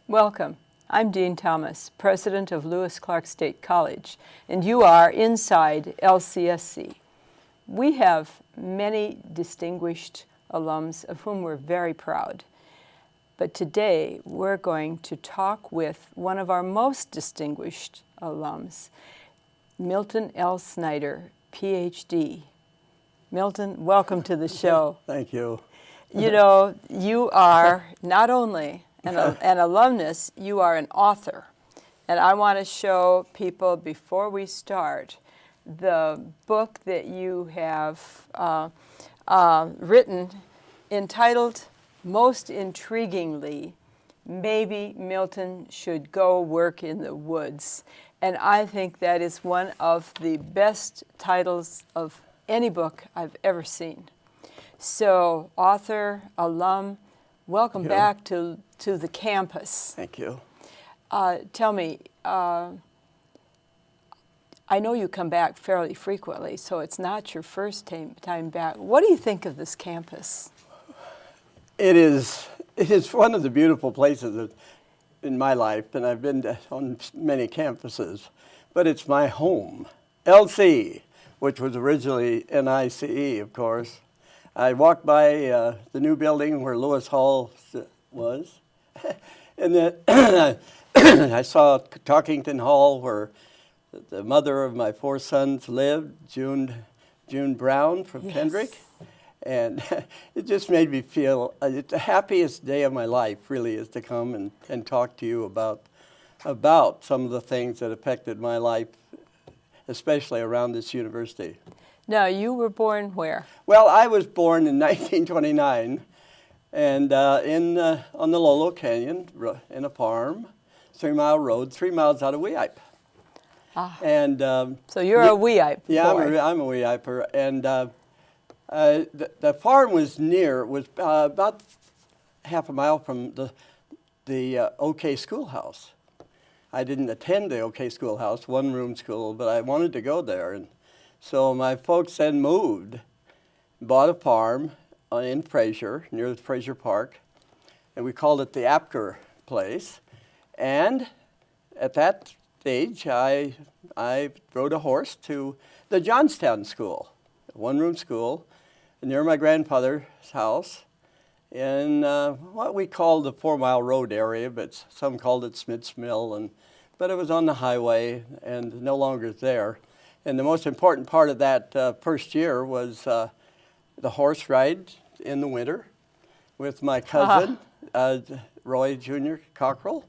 Welcome. I'm Dene Thomas, president of Lewis-Clark State College, and you are inside LCSC. We have many distinguished alums of whom we're very proud. But today we're going to talk with one of our most distinguished alums, Milton L. Snyder, Ph.D. Milton, welcome to the show. Thank you. You know, you are not only an alumnus, you are an author. And I want to show people before we start the book that you have written entitled, most intriguingly, Maybe Milton Should Go Work in the Woods. And I think that is one of the best titles of any book I've ever seen. So, author, alum, welcome back to the campus. Thank you. Tell me, I know you come back fairly frequently, so it's not your first time back. What do you think of this campus? It is one of the beautiful places in my life, and I've been on many campuses, but it's my home. L.C.E., which was originally N.I.C.E., of course. I walked by the new building where Lewis Hall was, and then I saw Talkington Hall where the mother of my four sons lived, June Brown from Kendrick. And it just made me feel the happiest day of my life really is to come and talk to you about some of the things that affected my life, especially around this university. Now, you were born where? Well, I was born in 1929 and on the Lolo Canyon in a farm, 3 Mile Road, 3 miles out of Weippe. Ah. And so you're a Weippe boy. Yeah, I'm a Weippe. And the farm was about half a mile from the OK Schoolhouse. I didn't attend the OK Schoolhouse, one-room school, but I wanted to go there. And so my folks then moved, bought a farm in Fraser, near the Fraser Park, and we called it the Apker place. And at that stage, I rode a horse to the Johnstown School, a one-room school, near my grandfather's house in what we called the 4 Mile Road area, but some called it Smith's Mill, but it was on the highway and no longer there. And the most important part of that first year was the horse ride in the winter with my cousin, Roy Jr. Cockrell.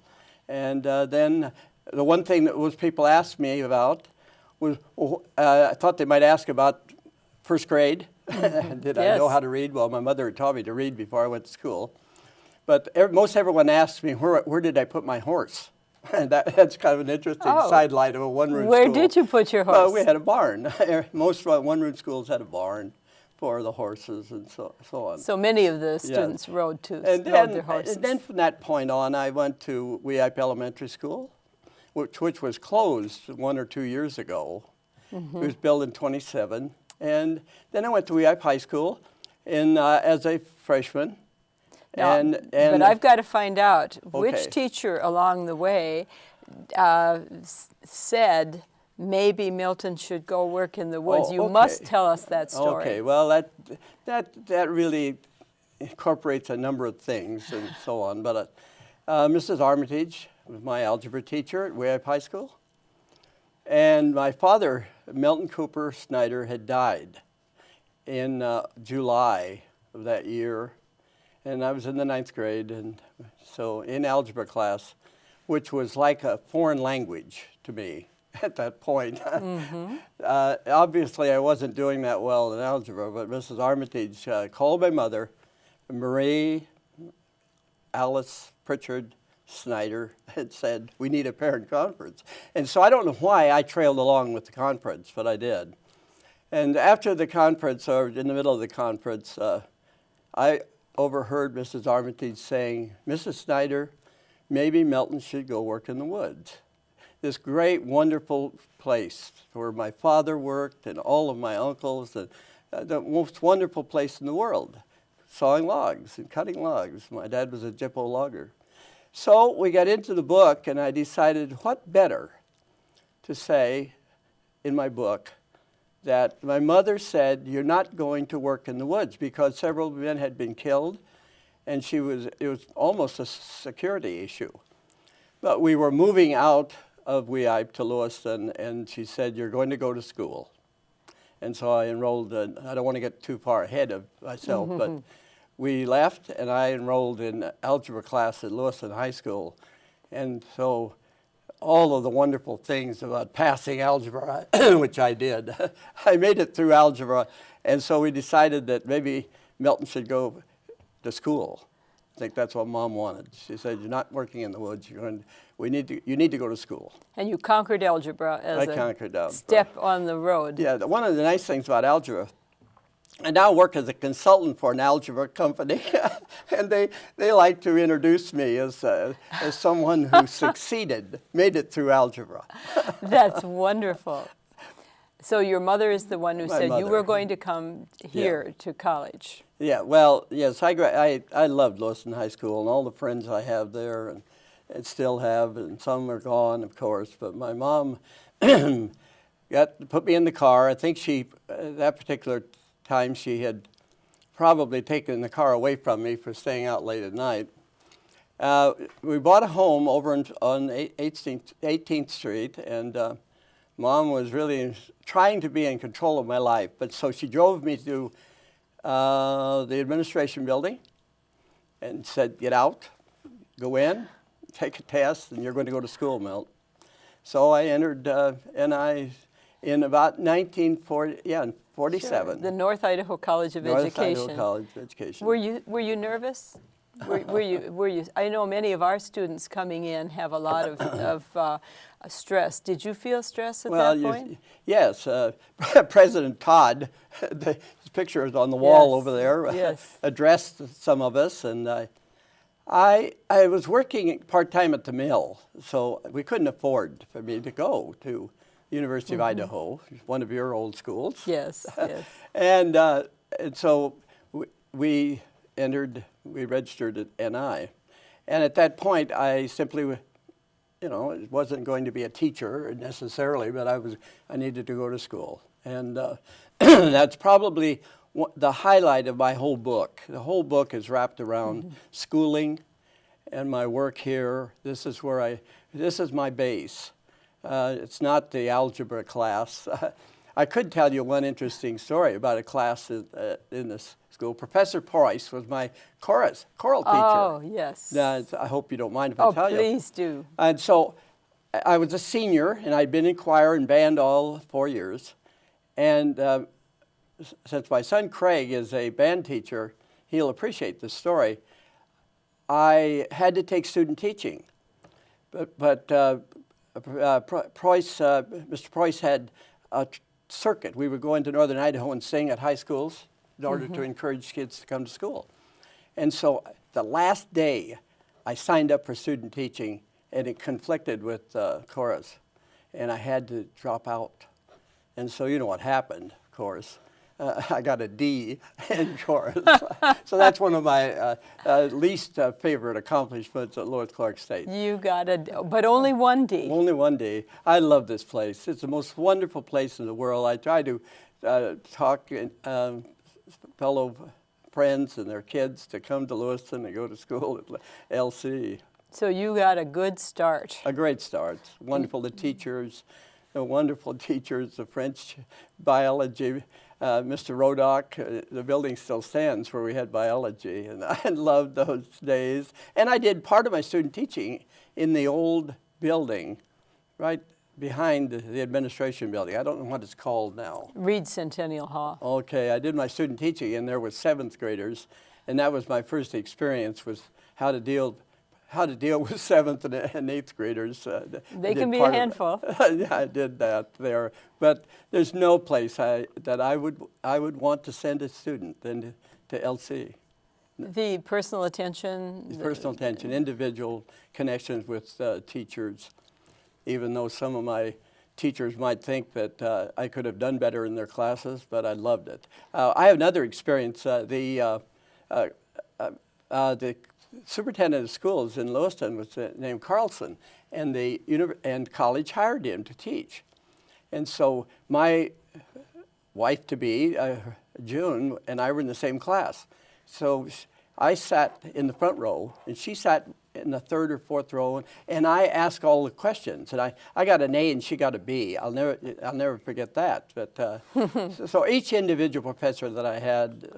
And then the one thing that most people asked me about was, I thought they might ask about first grade. Did I know how to read? Well, my mother had taught me to read before I went to school. But most everyone asked me, where did I put my horse? And that's kind of an interesting sidelight of a one-room school. Where did you put your horse? Well, we had a barn. Most one-room schools had a barn for the horses and so on. So many of the students rode their horses. And then from that point on, I went to Weippe Elementary School, which was closed 1 or 2 years ago. Mm-hmm. It was built in 27. And then I went to Weippe High School as a freshman. Now, but I've got to find out which teacher along the way said, maybe Milton should go work in the woods. You must tell us that story. Okay, well, that really incorporates a number of things and so on. But Mrs. Armitage was my algebra teacher at Weippe High School. And my father, Milton Cooper Snyder, had died in July of that year. And I was in the 9th grade, and so in algebra class, which was like a foreign language to me at that point. Mm-hmm. Obviously, I wasn't doing that well in algebra, but Mrs. Armitage called my mother, Marie Alice Pritchard Snyder, and said, we need a parent conference. And so I don't know why I trailed along with the conference, but I did. And after the conference, or in the middle of the conference, I overheard Mrs. Armitage saying, Mrs. Snyder, maybe Milton should go work in the woods. This great, wonderful place where my father worked and all of my uncles, the most wonderful place in the world, sawing logs and cutting logs. My dad was a Jippo logger. So we got into the book, and I decided what better to say in my book that my mother said, you're not going to work in the woods, because several men had been killed, and it was almost a security issue. But we were moving out of Weippe to Lewiston, and she said, you're going to go to school. And so I enrolled, I don't want to get too far ahead of myself, but we left, and I enrolled in algebra class at Lewiston High School. And so all of the wonderful things about passing algebra, which I did, I made it through algebra. And so we decided that maybe Milton should go to school. I think that's what Mom wanted. She said, you're not working in the woods. You need to go to school. And you conquered algebra as a step on the road. Yeah, one of the nice things about algebra, I now work as a consultant for an algebra company, and they like to introduce me as someone who succeeded, made it through algebra. That's wonderful. So your mother is the one who said you were going to come here to college. Yeah, well, yes, I loved Lewiston High School and all the friends I have there, and still have, and some are gone, of course. But my mom put me in the car. I think that particular time she had probably taken the car away from me for staying out late at night. We bought a home over on 18th Street, and Mom was really trying to be in control of my life. But so she drove me to the administration building and said, get out, go in, take a test, and you're going to go to school, Milt. So I entered N.I.E. in about 1947. Sure. The North Idaho College of Education. North Idaho College of Education. Were you nervous? Were you? I know many of our students coming in have a lot of stress. Did you feel stress at that point? Yes. President Todd, his picture is on the wall over there, addressed some of us, and I was working part-time at the mill, so we couldn't afford for me to go to University of Idaho, one of your old schools. Yes, yes. And so we registered at N.I.E. And at that point, I simply, wasn't going to be a teacher necessarily, but I needed to go to school. And that's probably the highlight of my whole book. The whole book is wrapped around schooling and my work here. This is my base. It's not the algebra class. I could tell you one interesting story about a class in this school. Professor Preuss was my choral teacher. Oh, yes. I hope you don't mind if I tell you. Oh, please do. And so I was a senior, and I'd been in choir and band all 4 years. And since my son Craig is a band teacher, he'll appreciate this story. I had to take student teaching. But Mr. Preuss had a circuit. We would go into northern Idaho and sing at high schools in order to encourage kids to come to school. And so the last day, I signed up for student teaching, and it conflicted with chorus, and I had to drop out. And so you know what happened, of course. I got a D in chorus. So that's one of my least favorite accomplishments at Lewis Clark State. You got but only one D. Only one D. I love this place. It's the most wonderful place in the world. I try to talk fellow friends and their kids to come to Lewiston and go to school at L.C.E. So you got a good start. A great start. Wonderful the teachers, the French biology. Mr. Rodock, the building still stands where we had biology, and I loved those days. And I did part of my student teaching in the old building, right behind the administration building. I don't know what it's called now. Reed Centennial Hall. Okay, I did my student teaching, and there were 7th graders, and that was my first experience with how to deal with 7th and 8th graders. They can be a handful. Yeah, I did that there. But there's no place that I would want to send a student than to L.C.E. The personal attention. The personal attention, individual connections with teachers, even though some of my teachers might think that I could have done better in their classes, but I loved it. I have another experience. The superintendent of schools in Lewiston was named Carlson, and and college hired him to teach. And so my wife-to-be, June, and I were in the same class. So I sat in the front row, and she sat in the third or fourth row, and I asked all the questions. And I got an A and she got a B. I'll never forget that. But so each individual professor that I had,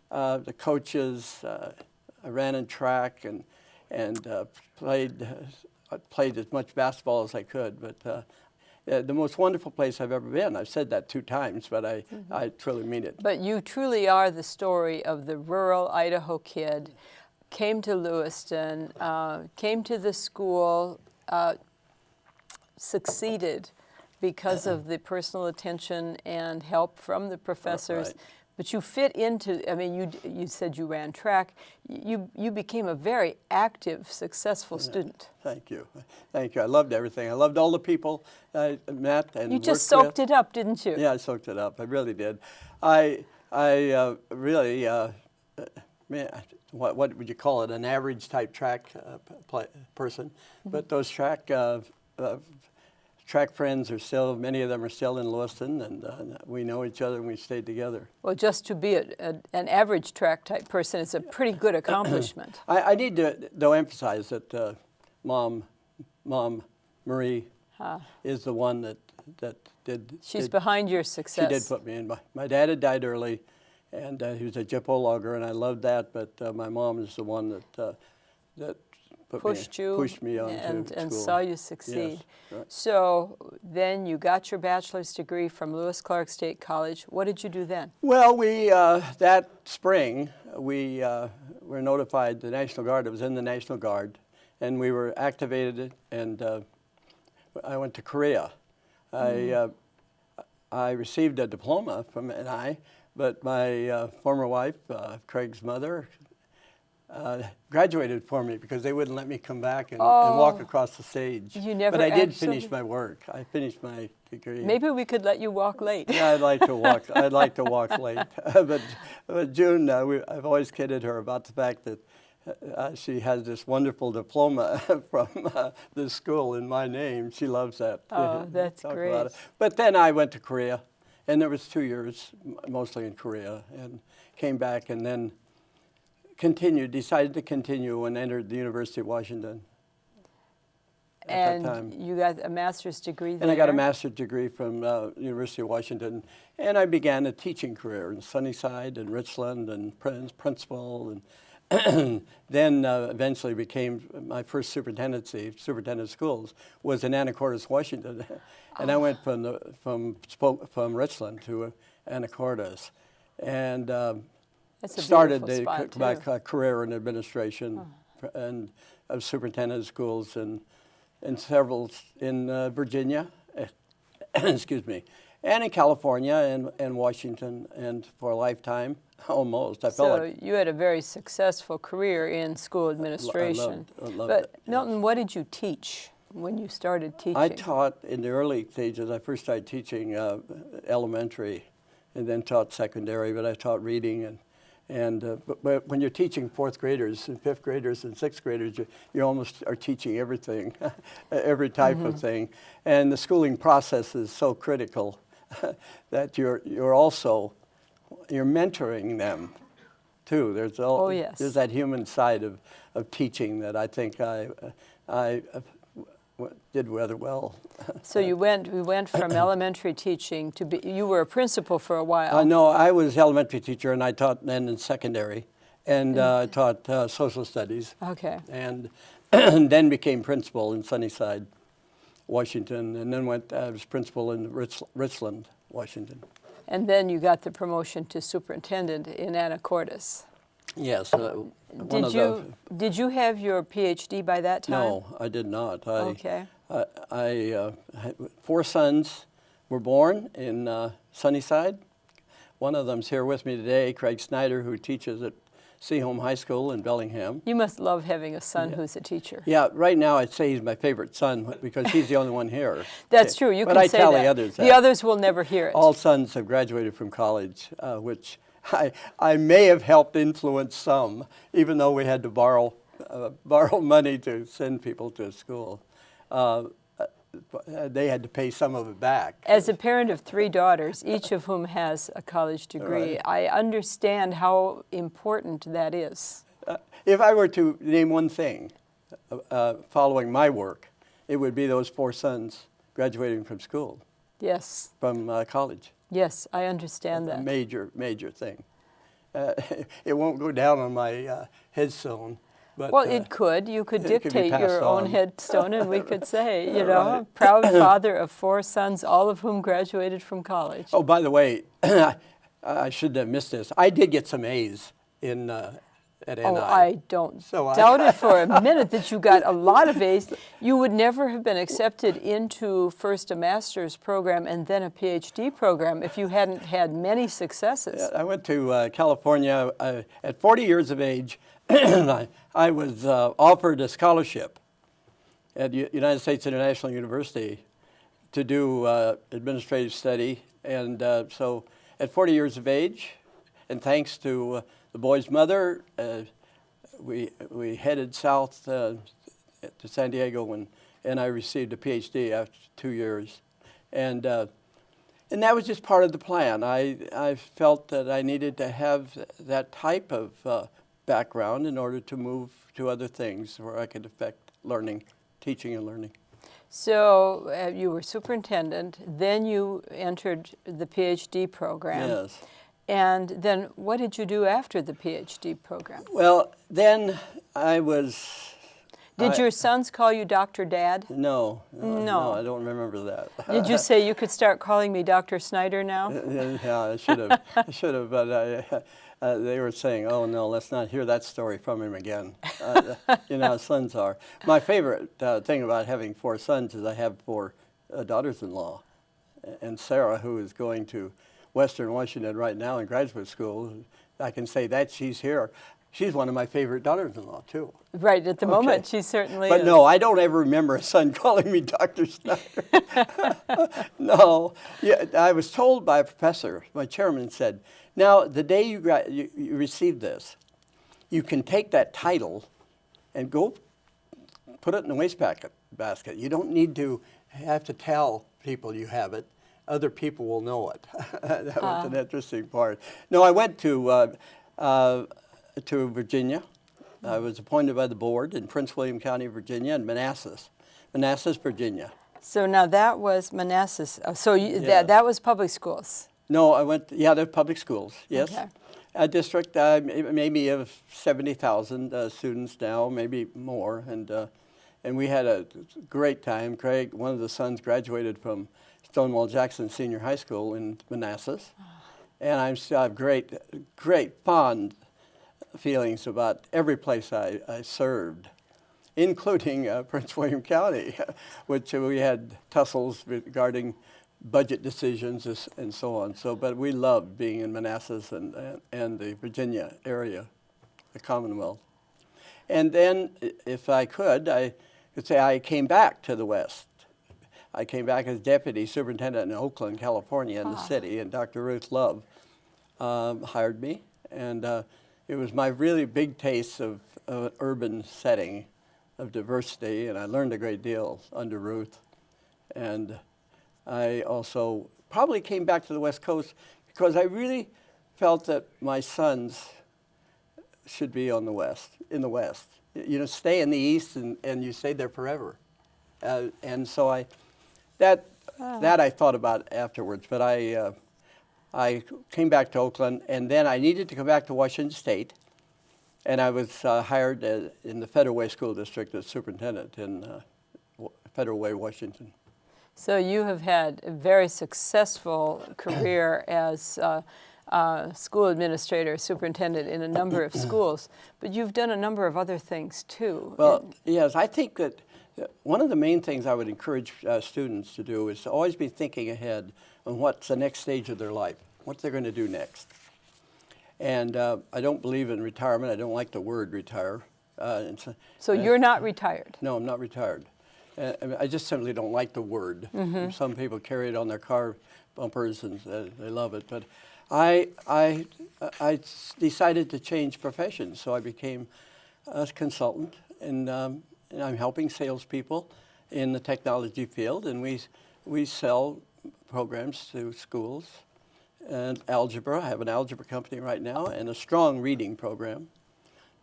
the coaches, I ran in track and played as much basketball as I could. But the most wonderful place I've ever been. I've said that 2 times, but I truly mean it. But you truly are the story of the rural Idaho kid, came to Lewiston, came to the school, succeeded because of the personal attention and help from the professors. Right. But you fit into, I mean, you said you ran track. You became a very active, successful student. Thank you. Thank you. I loved everything. I loved all the people I met and You just worked soaked it up, didn't you? Yeah, I soaked it up. I really did. I really, man, what would you call it? An average type track person. But those track friends are still, many of them are still in Lewiston, and we know each other and we stayed together. Well, just to be an average track type person is a pretty good accomplishment. I need to, though, emphasize that Mom Marie is the one that did. She's behind your success. She did put me in. My dad had died early, and he was a Jippo logger, and I loved that. But my mom is the one that pushed me on and school. saw you succeed. Yes, right. So then you got your bachelor's degree from Lewis-Clark State College. What did you do then? Well, we that spring we were notified the National Guard. I was in the National Guard, and we were activated. And I went to Korea. I received a diploma from N.I.E., but my former wife, Craig's mother, graduated for me because they wouldn't let me come back and walk across the stage. You never but I did actually... finish my work. I finished my degree. Maybe we could let you walk late. Yeah, I'd like to walk. I'd like to walk late. but June, I've always kidded her about the fact that she has this wonderful diploma from this school in my name. She loves that. Oh, that's great. But then I went to Korea, and there was 2 years mostly in Korea, and came back, and then decided to continue and entered the University of Washington at that time. And you got a master's degree there? And I got a master's degree from University of Washington, and I began a teaching career in Sunnyside and Richland and principal, and then eventually became my first superintendent of schools was in Anacortes, Washington, and I went from Richland to Anacortes, and started my career in administration and of superintendent of schools and several in Virginia, excuse me, and in California and Washington, and for a lifetime almost. I felt like you had a very successful career in school administration. I loved but it. Milton, what did you teach when you started teaching? I taught in the early stages. I first started teaching elementary, and then taught secondary. But I taught reading but when you're teaching 4th graders and 5th graders and 6th graders, you almost are teaching everything, every type of thing. And the schooling process is so critical that you're mentoring them too. There's that human side of teaching that I think I did rather well. So we went from elementary teaching to you were a principal for a while. No, I was elementary teacher, and I taught then in secondary, and taught social studies. Okay. And then became principal in Sunnyside, Washington, and then I was principal in Richland, Washington. And then you got the promotion to superintendent in Anacortes. Yes. Did you have your Ph.D. by that time? No, I did not. Okay. I 4 sons were born in Sunnyside. One of them's here with me today, Craig Snyder, who teaches at Seaholm High School in Bellingham. You must love having a son who's a teacher. Yeah, right now I'd say he's my favorite son because he's the only one here. That's true. You can say that. But I tell the others that. The others will never hear it. All sons have graduated from college, which I may have helped influence some, even though we had to borrow money to send people to school. They had to pay some of it back. As a parent of 3 daughters, each of whom has a college degree, Right. I understand how important that is. If I were to name one thing following my work, it would be those 4 sons graduating from school, Yes, from college. yes, I understand A that. major, major thing. It won't go down on my headstone. But, Well, it could. You could it could be dictate your passed own on. headstone, and we could say, you know, proud father of 4 sons, all of whom graduated from college. Oh, by the way, I shouldn't have missed this. I did get some A's in at N.I.E. Oh, I don't So doubt it for a minute that you got a lot of A's. You would never have been accepted into first a master's program and then a Ph.D. program if you hadn't had many successes. I went to California at 40 years of age. I was offered a scholarship at United States International University to do administrative study. And so at 40 years of age, and thanks to the boy's mother, we headed south to San Diego, and I received a Ph.D. after 2 years. And that was just part of the plan. I felt that I needed to have that type of background in order to move to other things where I could affect learning, teaching and learning. So you were superintendent, then you entered the Ph.D. program. Yes. And then what did you do after the Ph.D. program? Well, then I was... Did your sons call you Dr. Dad? No, No. I don't remember that. Did you say you could start calling me Dr. Snyder now? Yeah, I should have. I should have, but they were saying, "Oh no, let's not hear that story from him again." You know how sons are. My favorite thing about having 4 sons is I have 4 daughters-in-law, and Sarah, who is going to Western Washington right now in graduate school. I can say that she's here. She's one of my favorite daughters-in-law too. Right, at the moment she certainly But is. no, I don't ever remember a son calling me Dr. Snyder. No. Yeah, I was told by a professor, my chairman said, now the day you receive this, you can take that title and go put it in the wastebasket. You don't need to have to tell people you have it. Other people will know it. That was an interesting part. No, I went to Virginia. I was appointed by the board in Prince William County, Virginia, and Manassas, Virginia. So now that was Manassas. That was public schools. No, I went, they're public schools, yes. Okay. A district maybe of 70,000 students now, maybe more. And we had a great time. Craig, one of the sons, graduated from Stonewall Jackson Senior High School in Manassas. And I have great, fond feelings about every place I served, including Prince William County, which we had tussles regarding budget decisions and so on. But we loved being in Manassas and the Virginia area, the Commonwealth. And then, if I could say I came back to the West. I came back as deputy superintendent in Oakland, California, in the city, and Dr. Ruth Love hired me. And it was my really big taste of an urban setting of diversity, and I learned a great deal under Ruth. And I also probably came back to the West Coast because I really felt that my sons should be in the West. You know, stay in the East and you stay there forever. And so that I thought about afterwards, but I came back to Oakland, and then I needed to come back to Washington State, and I was hired in the Federal Way School District as superintendent in Federal Way, Washington. So you have had a very successful career as school administrator, superintendent in a number of schools, but you've done a number of other things too. Well, yes, I think that one of the main things I would encourage students to do is to always be thinking ahead on what's the next stage of their life, what they're going to do next. And I don't believe in retirement. I don't like the word retire. So you're not retired? No, I'm not retired. I just simply don't like the word. Mm-hmm. Some people carry it on their car bumpers and they love it. But I decided to change professions, so I became a consultant, and I'm helping salespeople in the technology field, and we sell programs to schools and algebra. I have an algebra company right now and a strong reading program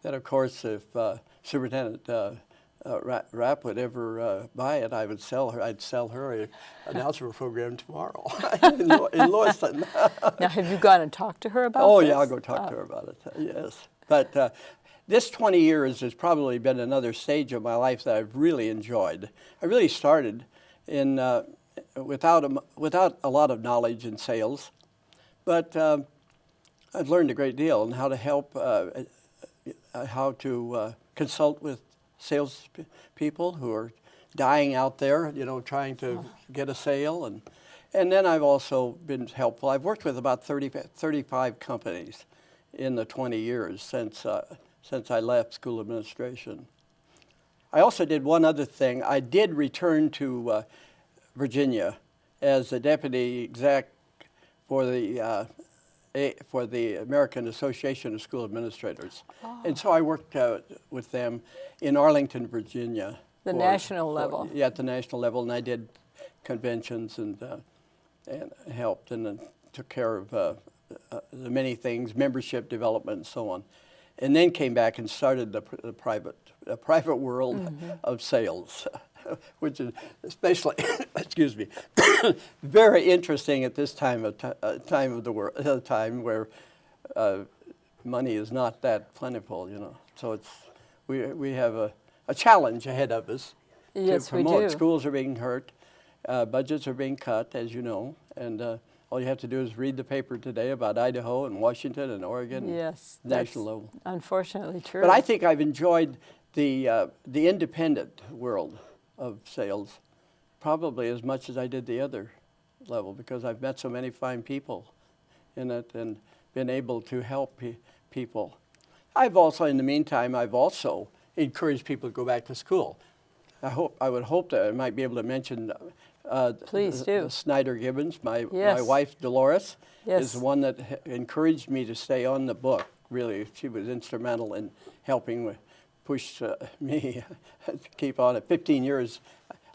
that, of course, if Superintendent Rapp would ever buy it, I'd sell her an algebra program tomorrow in Lewiston. Now, have you gone and talked to her about Oh, this? yeah, I'll go talk to her about it, yes. But this 20 years has probably been another stage of my life that I've really enjoyed. I really started in without a lot of knowledge in sales, but I've learned a great deal on how to help, how to consult with sales people who are dying out there, trying to get a sale. And then I've also been helpful. I've worked with about 35 companies in the 20 years since I left school administration. I also did one other thing. I did return to Virginia as the deputy exec for the American Association of School Administrators. Oh. And so I worked with them in Arlington, Virginia. The national level. Yeah, at the national level, and I did conventions and helped and took care of the many things, membership development and so on. And then came back and started the private world of sales, which is especially, excuse me, very interesting at this time of the world, a time where money is not that plentiful, So we have a challenge ahead of us to promote. We do. Schools are being hurt, budgets are being cut, as you know, and all you have to do is read the paper today about Idaho and Washington and Oregon. Yes, national level. Unfortunately true. But I think I've enjoyed the independent world of sales probably as much as I did the other level, because I've met so many fine people in it and been able to help people. I've also, in the meantime, encouraged people to go back to school. I would hope that I might be able to mention Please do. Snyder Gibbons, my wife Dolores, is the one that encouraged me to stay on the book. Really, she was instrumental in helping push me to keep on it. 15 years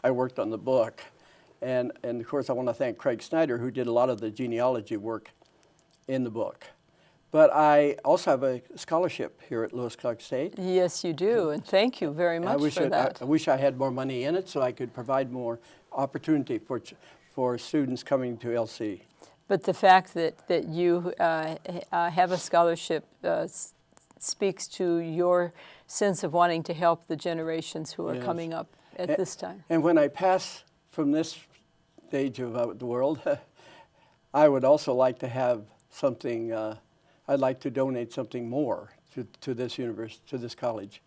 I worked on the book. And of course I want to thank Craig Snyder, who did a lot of the genealogy work in the book. But I also have a scholarship here at Lewis Clark State. Yes, you do, and thank you very much for that. I wish I had more money in it so I could provide more opportunity for students coming to LC. But the fact that you have a scholarship speaks to your sense of wanting to help the generations who are coming up at this time. And when I pass from this stage of the world, I would also like to have something. I'd like to donate something more to this university, to this college,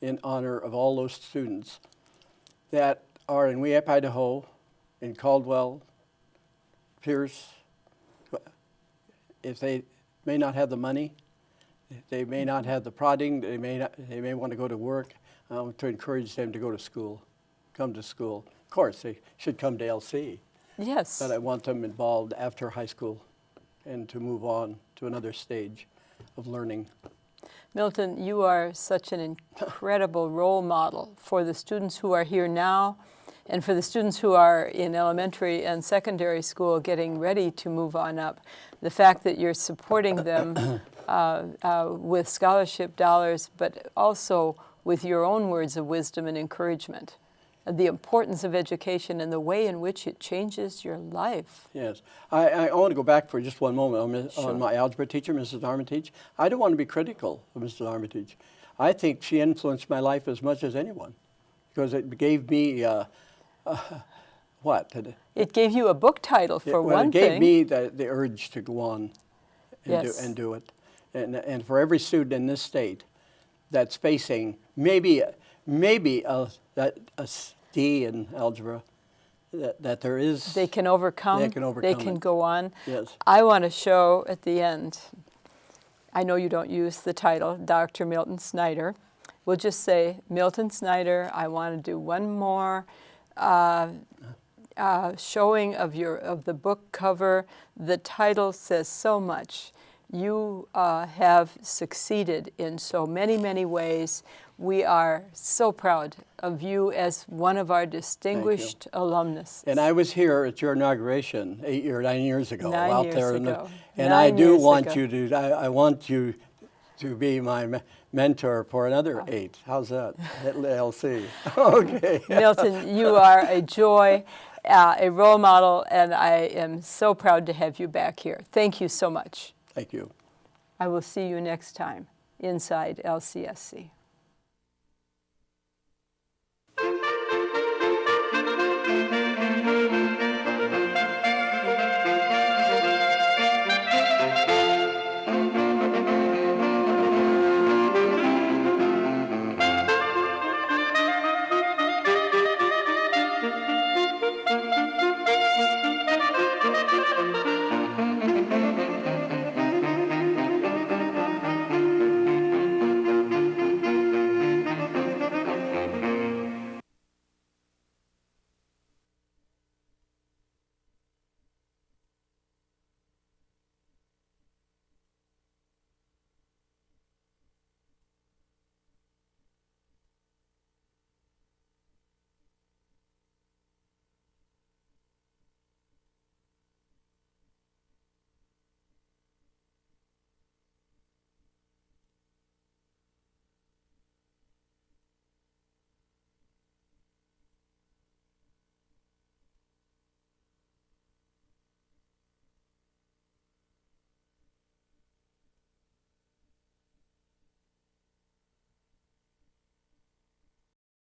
in honor of all those students that are in Weep, Idaho, in Caldwell, Pierce. If they may not have the money, they may not have the prodding, they may want to go to work, to encourage them to go to school, come to school. Of course, they should come to LC. Yes. But I want them involved after high school and to move on to another stage of learning. Milton, you are such an incredible role model for the students who are here now and for the students who are in elementary and secondary school getting ready to move on up. The fact that you're supporting them with scholarship dollars, but also with your own words of wisdom and encouragement. The importance of education and the way in which it changes your life. Yes. I want to go back for just one moment on my algebra teacher, Mrs. Armitage. I don't want to be critical of Mrs. Armitage. I think she influenced my life as much as anyone, because it gave me, what? It gave you a book title, for one thing. It gave me the urge to go on and do it. And for every student in this state that's facing maybe a D in algebra, that there is. They can overcome. They can go on. Yes. I want to show at the end, I know you don't use the title, Dr. Milton Snyder. We'll just say, Milton Snyder, I want to do one more showing of the book cover. The title says so much. You have succeeded in so many, many ways. We are so proud of you as one of our distinguished alumnus. And I was here at your inauguration 8 or 9 years ago. 9 out years there ago. and I 9 do years want ago. you to, I want you to be my mentor for another 8. How's that? At LC. Okay. Milton, you are a joy, a role model, and I am so proud to have you back here. Thank you so much. Thank you. I will see you next time inside LCSC.